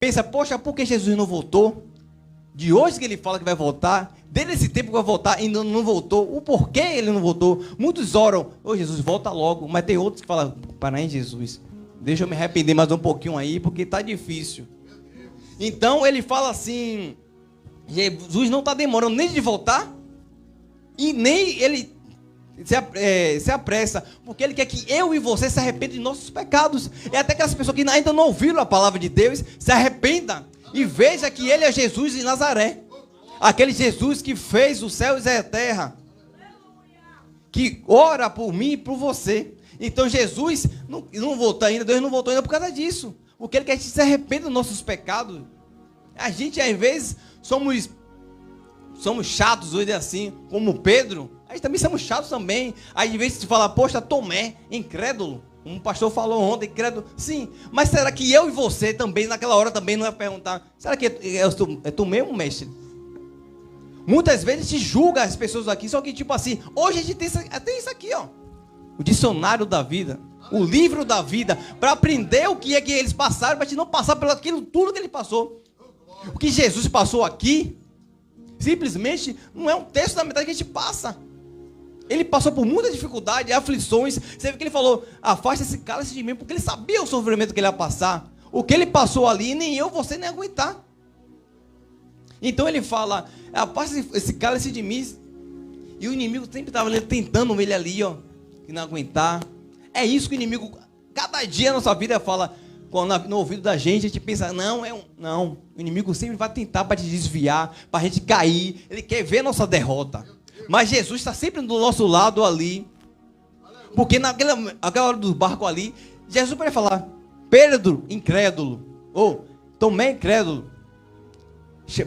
pensa, poxa, por que Jesus não voltou? De hoje que ele fala que vai voltar, desde esse tempo que vai voltar, ainda não voltou. O porquê ele não voltou? Muitos oram, ô Jesus, volta logo. Mas tem outros que falam, para aí, Jesus, deixa eu me arrepender mais um pouquinho aí, porque está difícil. Então ele fala assim, Jesus não está demorando nem de voltar, e nem ele se apressa, porque ele quer que eu e você se arrependam de nossos pecados. É até aquelas pessoas que ainda não ouviram a palavra de Deus, se arrependam e veja que ele é Jesus de Nazaré, aquele Jesus que fez os céus e a terra, que ora por mim e por você. Então Jesus não voltou ainda, Deus não voltou ainda por causa disso, porque ele quer que a gente se arrependa dos nossos pecados. A gente às vezes somos chatos hoje assim, como Pedro. A gente também somos chatos também. Aí às vezes se fala, poxa, Tomé, incrédulo. Um pastor falou ontem, incrédulo. Sim, mas será que eu e você também, naquela hora também não ia perguntar, será que é tu mesmo, mestre? Muitas vezes a gente julga as pessoas aqui, só que tipo assim, hoje a gente tem isso aqui, ó. O dicionário da vida, o livro da vida, para aprender o que é que eles passaram, para a gente não passar pelo aquilo tudo que ele passou. O que Jesus passou aqui, simplesmente não é um texto da metade que a gente passa. Ele passou por muita dificuldade, aflições. Você vê que ele falou, afasta esse cálice de mim, porque ele sabia o sofrimento que ele ia passar. O que ele passou ali, nem eu, você nem aguentar. Então ele fala, afasta esse cálice de mim. E o inimigo sempre estava tentando ele ali, ó, que não aguentar. É isso que o inimigo, cada dia na nossa vida fala, no ouvido da gente, a gente pensa, não, o inimigo sempre vai tentar para te desviar, para a gente cair, ele quer ver nossa derrota, mas Jesus está sempre do nosso lado ali, porque naquela hora do barco ali, Jesus pode falar, Pedro, incrédulo, ou Tomé, incrédulo,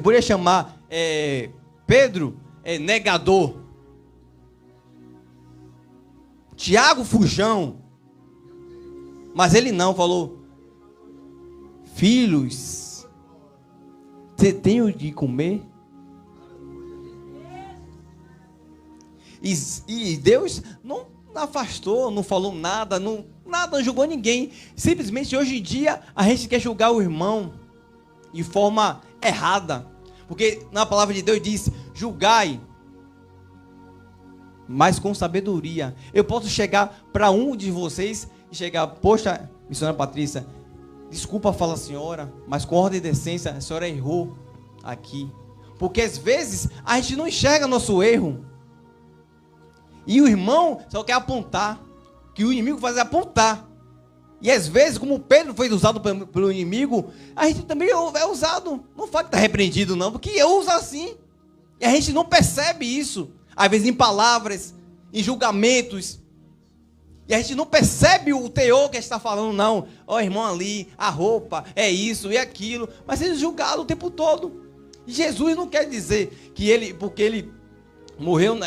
poderia chamar Pedro, negador, Tiago, fujão, mas ele não, falou, filhos, você tem o de comer? E Deus não afastou, não falou nada, não julgou ninguém. Simplesmente hoje em dia a gente quer julgar o irmão de forma errada. Porque na palavra de Deus diz, julgai, mas com sabedoria. Eu posso chegar para um de vocês e chegar, poxa, missionária Patrícia, desculpa falar, senhora, mas com ordem e decência, a senhora errou aqui. Porque às vezes a gente não enxerga nosso erro. E o irmão só quer apontar. Que o inimigo faz é apontar. E às vezes, como Pedro foi usado pelo inimigo, a gente também é usado. Não fala que está repreendido não, porque eu uso assim. E a gente não percebe isso. Às vezes em palavras, em julgamentos. E a gente não percebe o teor que a gente está falando, não. Ó, irmão ali, a roupa, é isso e aquilo. Mas ele é julgado o tempo todo. E Jesus não quer dizer que ele, porque ele morreu,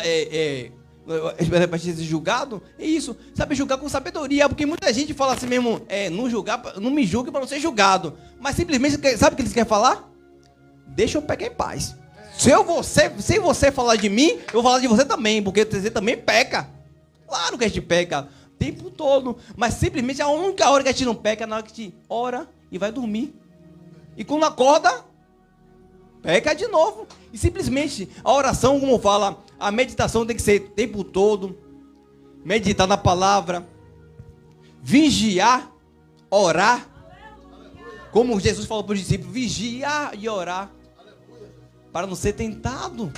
para ser julgado, é isso. Sabe julgar com sabedoria. Porque muita gente fala assim mesmo, não me julgue para não ser julgado. Mas simplesmente, sabe o que eles querem falar? Deixa eu pecar em paz. Se você falar de mim, eu vou falar de você também, porque você também peca. Claro que a gente peca o tempo todo, mas simplesmente a única hora que a gente não peca é na hora que a gente ora e vai dormir. E quando acorda, peca de novo. E simplesmente a oração, como fala, a meditação tem que ser o tempo todo, meditar na palavra, vigiar, orar, como Jesus falou para os discípulos, vigiar e orar, para não ser tentado.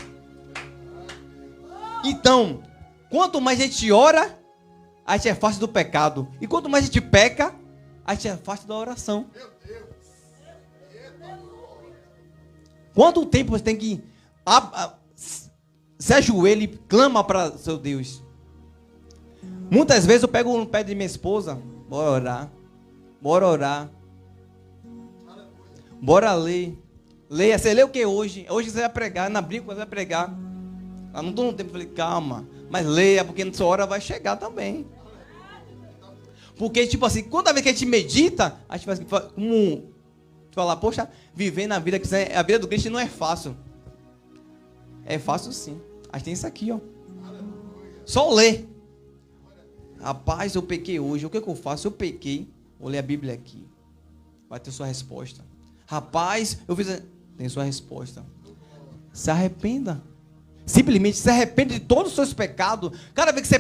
Então, quanto mais a gente ora, a gente afasta do pecado. E quanto mais a gente peca, a gente afasta da oração. Quanto tempo você tem que se ajoelha e clama para seu Deus? Muitas vezes eu pego no pé de minha esposa, bora orar, bora ler. Leia, você lê o que hoje? Hoje você vai pregar, na brinco você vai pregar. Eu não estou no tempo, eu falei, calma, mas leia, porque na sua hora vai chegar também. Porque, tipo assim, toda vez que a gente medita, a gente faz como falar, poxa, viver na vida, a vida do crente não é fácil. É fácil sim. A gente tem isso aqui, ó. Só ler. Rapaz, eu pequei hoje, o que eu faço? Eu pequei, vou ler a Bíblia aqui. Vai ter sua resposta. Rapaz, eu fiz... Tem sua resposta. Se arrependa. Simplesmente se arrepende de todos os seus pecados. Cada vez que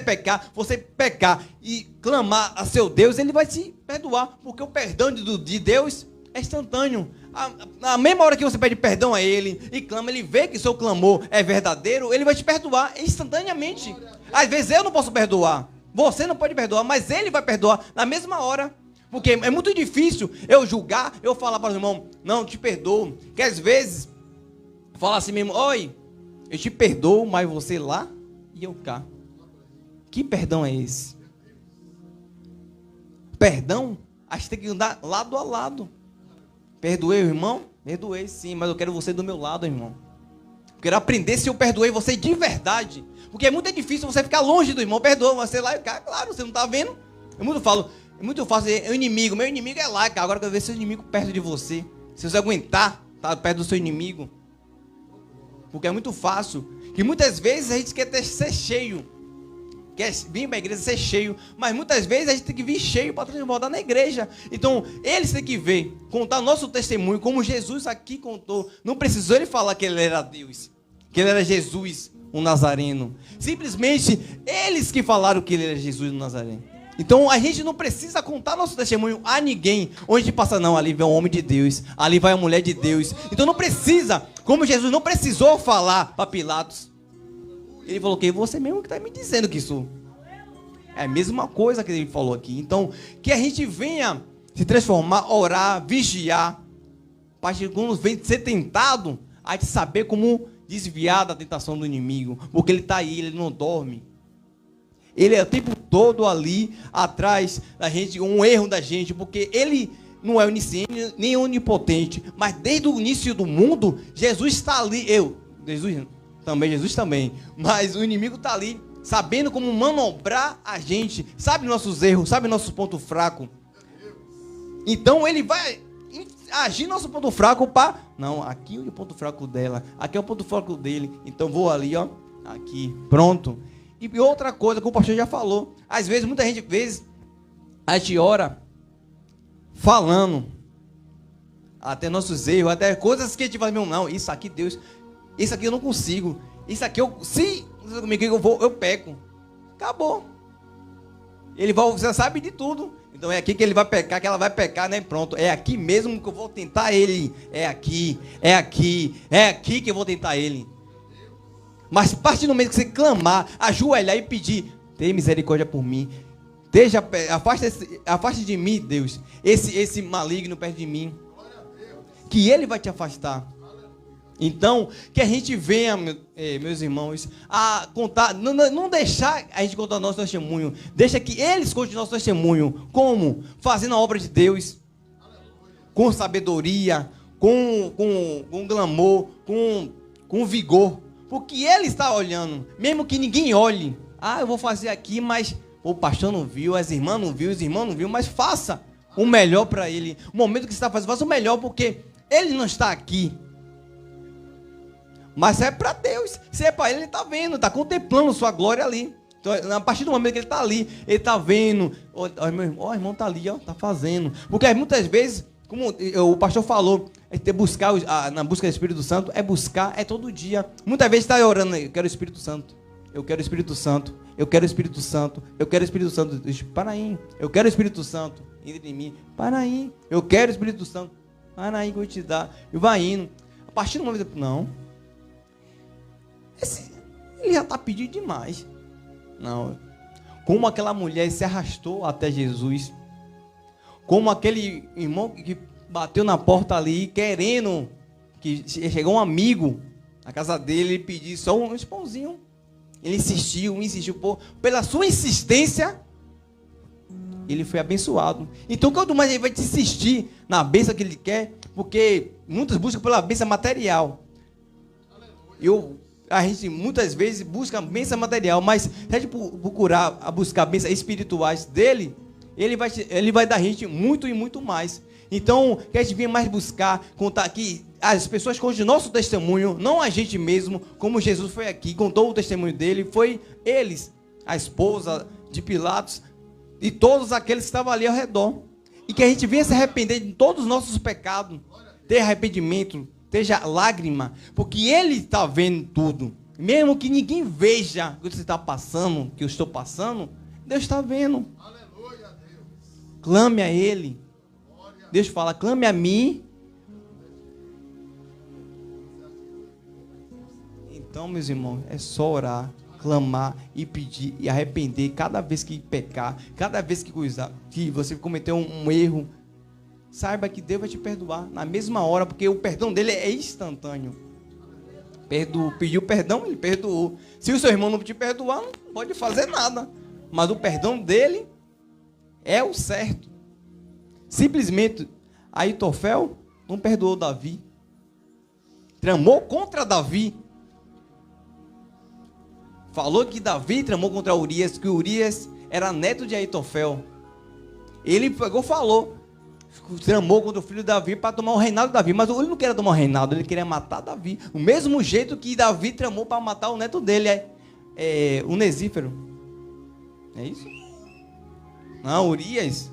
você pecar e clamar a seu Deus, Ele vai te perdoar. Porque o perdão de Deus é instantâneo. Na mesma hora que você pede perdão a Ele e clama, Ele vê que seu clamor é verdadeiro, Ele vai te perdoar instantaneamente. Às vezes eu não posso perdoar. Você não pode perdoar, mas Ele vai perdoar na mesma hora. Porque é muito difícil eu julgar, eu falar para o irmão, não, te perdoo. Que às vezes, falar assim mesmo, oi, eu te perdoo, mas você lá e eu cá. Que perdão é esse? Perdão, a gente tem que andar lado a lado. Perdoei o irmão? Perdoei sim, mas eu quero você do meu lado, irmão. Eu quero aprender se eu perdoei você de verdade. Porque é muito difícil você ficar longe do irmão. Perdoa você lá e cá, claro, você não está vendo. É muito fácil, é o inimigo. Meu inimigo é lá, cara. Agora eu quero ver seu inimigo perto de você. Se você aguentar, tá perto do seu inimigo. Porque é muito fácil. Que muitas vezes a gente quer ser cheio. Quer vir para a igreja ser cheio. Mas muitas vezes a gente tem que vir cheio para transbordar na igreja. Então, eles têm que ver, contar nosso testemunho, como Jesus aqui contou. Não precisou ele falar que ele era Deus. Que ele era Jesus, o Nazareno. Simplesmente, eles que falaram que ele era Jesus, o Nazareno. Então, a gente não precisa contar nosso testemunho a ninguém. Onde a gente passa, não, ali vai um homem de Deus, ali vai a mulher de Deus. Então, não precisa, como Jesus não precisou falar para Pilatos. Ele falou que você mesmo que está me dizendo que isso é a mesma coisa que ele falou aqui. Então, que a gente venha se transformar, orar, vigiar, para quando vem ser tentado, a gente saber como desviar da tentação do inimigo. Porque ele está aí, ele não dorme. Ele é o tempo todo ali, atrás da gente, um erro da gente, porque ele não é onisciente, nem onipotente, mas desde o início do mundo, Jesus está ali, Jesus também, mas o inimigo está ali, sabendo como manobrar a gente, sabe nossos erros, sabe nossos pontos fracos. Então ele vai agir nosso ponto fraco para, não, aqui é o ponto fraco dela, aqui é o ponto fraco dele, então vou ali, ó, aqui, pronto. E outra coisa que o pastor já falou, às vezes, muita gente, a gente ora falando até nossos erros, até coisas que a gente fala, não, isso aqui Deus, isso aqui eu não consigo, isso aqui se comigo eu peco, acabou. Você sabe de tudo, então é aqui que ele vai pecar, que ela vai pecar, né? Pronto, é aqui mesmo que eu vou tentar ele, é aqui que eu vou tentar ele. Mas a partir do momento que você clamar, ajoelhar e pedir, tenha misericórdia por mim, afaste de mim, Deus, esse maligno perto de mim, que ele vai te afastar. Então, que a gente venha, meus irmãos, a contar, não deixar a gente contar nosso testemunho, deixa que eles contem nosso testemunho, como? Fazendo a obra de Deus, com sabedoria, com glamour, com vigor. Porque ele está olhando, mesmo que ninguém olhe. Eu vou fazer aqui, mas o pastor não viu, as irmãs não viu, os irmãos não viu, mas faça o melhor para ele. O momento que você está fazendo, faça o melhor, porque ele não está aqui. Mas é para Deus. Se é para ele está vendo, está contemplando sua glória ali. Então, a partir do momento que ele está ali, ele está vendo. O irmão está ali, está fazendo. Porque muitas vezes, como o pastor falou, na busca do Espírito Santo, é todo dia. Muitas vezes está orando, eu quero o Espírito Santo, eu quero o Espírito Santo, eu quero o Espírito Santo, eu quero o Espírito Santo. Diz, para aí, eu quero o Espírito Santo, entre em mim, para aí, eu quero o Espírito Santo, para aí que eu vou te dar. E vai indo. A partir do momento, não, ele já está pedindo demais. Não, como aquela mulher se arrastou até Jesus, como aquele irmão que bateu na porta ali, querendo que chegou um amigo na casa dele e pedir só um pãozinho. Ele insistiu, pela sua insistência, ele foi abençoado. Então, quanto mais ele vai te insistir na bênção que ele quer, porque muitos buscam pela bênção material. A gente muitas vezes busca a bênção material, mas se a gente buscar bênçãos espirituais dele, ele vai dar a gente muito e muito mais. Então, que a gente venha mais buscar, contar que as pessoas contem o nosso testemunho, não a gente mesmo, como Jesus foi aqui, contou o testemunho dele, foi eles, a esposa de Pilatos e todos aqueles que estavam ali ao redor. E que a gente venha se arrepender de todos os nossos pecados, ter arrependimento, esteja lágrima, porque Ele está vendo tudo. Mesmo que ninguém veja o que você está passando, que eu estou passando, Deus está vendo. Aleluia, Deus. Clame a Ele. Deus fala, clame a mim. Então, meus irmãos, é só orar, clamar e pedir e arrepender cada vez que pecar, cada vez que você cometeu um erro. Saiba que Deus vai te perdoar na mesma hora, porque o perdão dele é instantâneo. Pediu perdão, ele perdoou. Se o seu irmão não te perdoar, não pode fazer nada. Mas o perdão dele é o certo. Simplesmente, Aitofel não perdoou Davi. Tramou contra Davi. Falou que Davi tramou contra Urias, que Urias era neto de Aitofel. Ele falou, tramou contra o filho de Davi para tomar o reinado de Davi. Mas ele não queria tomar o reinado, ele queria matar Davi. O mesmo jeito que Davi tramou para matar o neto dele, o Nesífero. É isso? Não, Urias.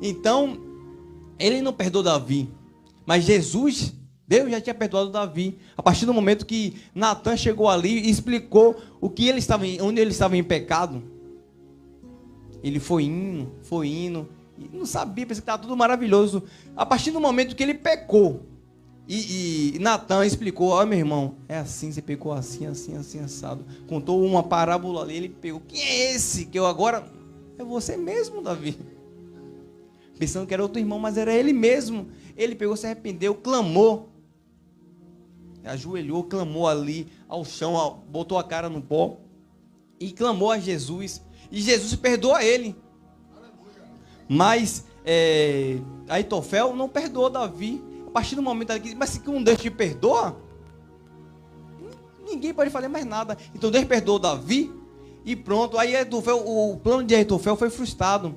Então, ele não perdoou Davi. Mas Deus já tinha perdoado Davi. A partir do momento que Natan chegou ali e explicou onde ele estava em pecado. Ele foi indo, e não sabia, pensei que estava tudo maravilhoso. A partir do momento que ele pecou, e Natan explicou, ó meu irmão, é assim, você pecou assim, assado. Contou uma parábola ali, ele pegou, quem é esse? Que eu agora, é você mesmo, Davi. Pensando que era outro irmão, mas era ele mesmo. Ele pegou, se arrependeu, clamou. Ajoelhou, clamou ali ao chão, botou a cara no pó e clamou a Jesus. E Jesus perdoa ele. Mas Aitofel não perdoou Davi. A partir do momento que mas se um Deus te perdoa, ninguém pode fazer mais nada. Então Deus perdoou Davi e pronto. Aí o plano de Aitofel foi frustrado.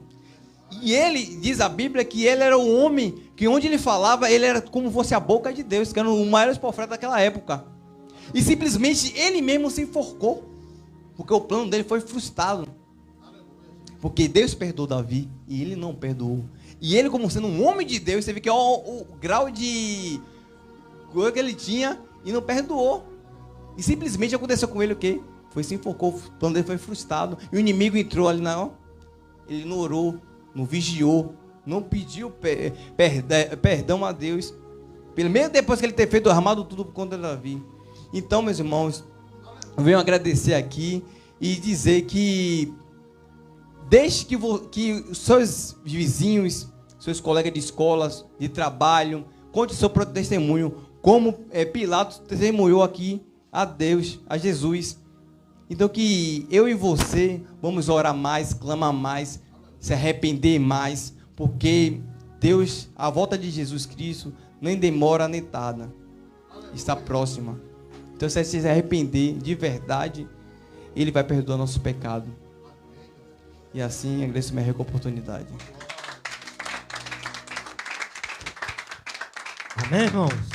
E ele, diz a Bíblia, que ele era o homem que onde ele falava, ele era como fosse a boca de Deus, que era o maior profeta daquela época. E simplesmente ele mesmo se enforcou, porque o plano dele foi frustrado. Porque Deus perdoou Davi e ele não perdoou. E ele, como sendo um homem de Deus, você vê que o grau de coisa que ele tinha e não perdoou. E simplesmente aconteceu com ele o quê? Se enforcou, o plano dele foi frustrado. E o inimigo entrou ali ele não orou, não vigiou, não pediu perdão a Deus. Pelo menos depois que ele ter feito armado tudo contra Davi. Então, meus irmãos, eu venho agradecer aqui e dizer que deixe que seus vizinhos, seus colegas de escolas, de trabalho, conte o seu próprio testemunho, como Pilatos testemunhou aqui a Deus, a Jesus. Então que eu e você vamos orar mais, clamar mais, se arrepender mais, porque Deus, a volta de Jesus Cristo, nem demora nem tarda, está próxima. Então se você se arrepender de verdade, Ele vai perdoar nosso pecado. E assim, agradeço minha rica oportunidade. Amém, irmãos?